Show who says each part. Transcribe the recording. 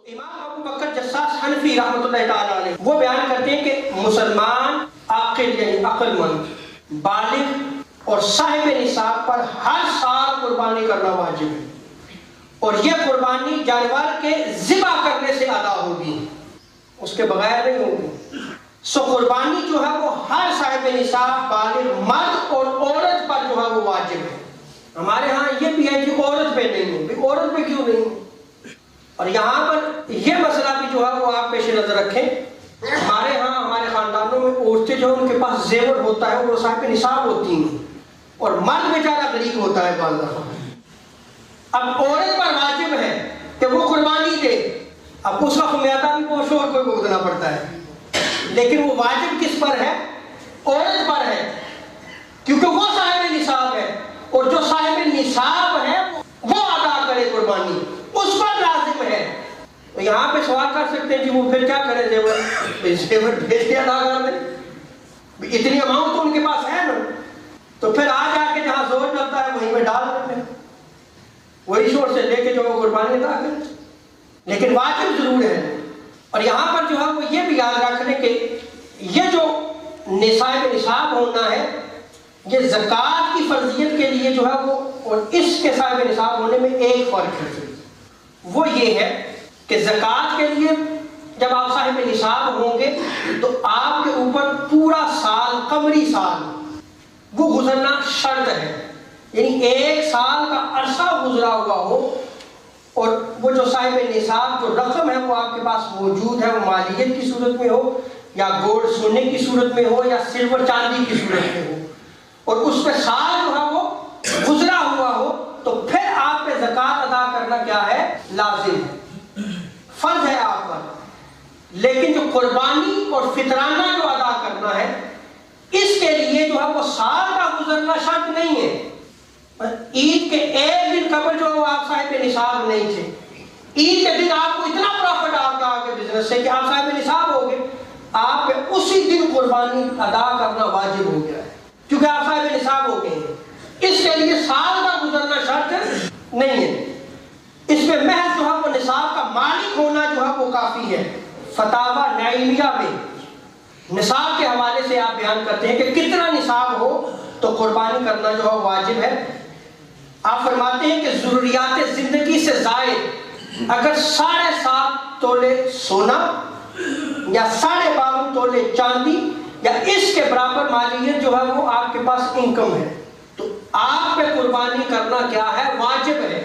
Speaker 1: امام ابو بکر جساس حنفی رحمۃ اللہ تعالیٰ علیہ وہ بیان کرتے ہیں کہ مسلمان عاقل یعنی عقل مند بالغ اور صاحب نصاب پر ہر سال قربانی کرنا واجب ہے، اور یہ قربانی جانور کے ذبح کرنے سے ادا ہوگی، اس کے بغیر نہیں ہوگی۔ سو قربانی جو ہے وہ ہر صاحب نصاب بالغ مرد اور عورت پر جو ہے وہ واجب ہے۔ ہمارے ہاں یہ بھی ہے کہ عورت پہ نہیں ہے، عورت پہ کیوں نہیں ہے؟ اور یہاں پر یہ مسئلہ بھی جو ہے وہ آپ پیش نظر رکھیں، ہمارے ہاں ہمارے خاندانوں میں عورتیں جو ان کے پاس زیور ہوتا ہے وہ صاحب نصاب ہوتی ہیں، اور مرد بیچارہ غریب ہوتا ہے بعض دفعہ۔ اب عورت پر واجب ہے کہ وہ قربانی دے، اب اس کا خمیازہ بھی وہ شوہر کو بھگتنا پڑتا ہے، لیکن وہ واجب کس پر ہے؟ عورت پر ہے، کیونکہ وہ صاحب نصاب ہے، اور جو صاحب نصاب ہے وہ ادا کرے قربانی، اس پر لازم ہے۔ تو یہاں پہ سوال کر سکتے ہیں کہ وہ پھر کیا کرے، زیور بھیج کے ادا کر دیں، اتنی اماؤنٹ تو ان کے پاس ہے نا، تو پھر آ جا کے جہاں زور چلتا ہے وہیں پہ ڈال دیتے ہیں، وہی شور سے لے کے جو وہ قربانی ادا کریں، لیکن واجب ضرور ہے۔ اور یہاں پر جو ہے وہ یہ بھی یاد رکھ لیں کہ یہ جو نصاب ہونا ہے یہ زکوٰۃ کی فرضیت کے لیے جو ہے وہ اور اس کے صاحب نصاب ہونے میں ایک فرق ہے، وہ یہ ہے کہ زکوٰۃ کے لیے جب آپ صاحب نصاب ہوں گے تو آپ کے اوپر پورا سال قمری سال وہ گزرنا شرط ہے، یعنی ایک سال کا عرصہ گزرا ہوا ہو، اور وہ جو صاحب نصاب جو رقم ہے وہ آپ کے پاس موجود ہے، وہ مالیت کی صورت میں ہو یا گولڈ سونے کی صورت میں ہو یا سلور چاندی کی صورت میں ہو، اور اس پہ سال جو ہے وہ گزرا ہوا ہو، تو پھر آپ پہ زکوٰۃ ادا کرنا کیا ہے؟ لازم ہے، فرض ہے آپ پر۔ لیکن جو قربانی اور فطرانہ جو ادا کرنا ہے اس کے لیے جو ہے وہ سال کا گزرنا شرط نہیں ہے، عید کے ایک دن قبل جو ہے آپ صاحب نصاب نہیں تھے، عید کے دن آپ کو اتنا پروفٹ آپ کا آگے بزنس سے کہ آپ صاحب نصاب ہو گئے، آپ پہ اسی دن قربانی ادا کرنا واجب ہو گیا ہے، کیونکہ آپ صاحب نصاب ہو گئے ہیں۔ اس کے لیے سال کا گزرنا شرط نہیں ہے، اس میں محض جو ہے وہ نصاب کا مالک ہونا جو ہے وہ کافی ہے۔ فتاوی نعیمیہ میں نصاب کے حوالے سے آپ بیان کرتے ہیں کہ کتنا نصاب ہو تو قربانی کرنا جو ہے واجب ہے۔ آپ فرماتے ہیں کہ ضروریات زندگی سے زائد اگر 7.5 تولے سونا یا 52.5 تولے چاندی یا اس کے برابر مالیت جو ہے وہ آپ کے پاس انکم ہے تو آپ پہ قربانی کرنا کیا ہے؟ واجب ہے۔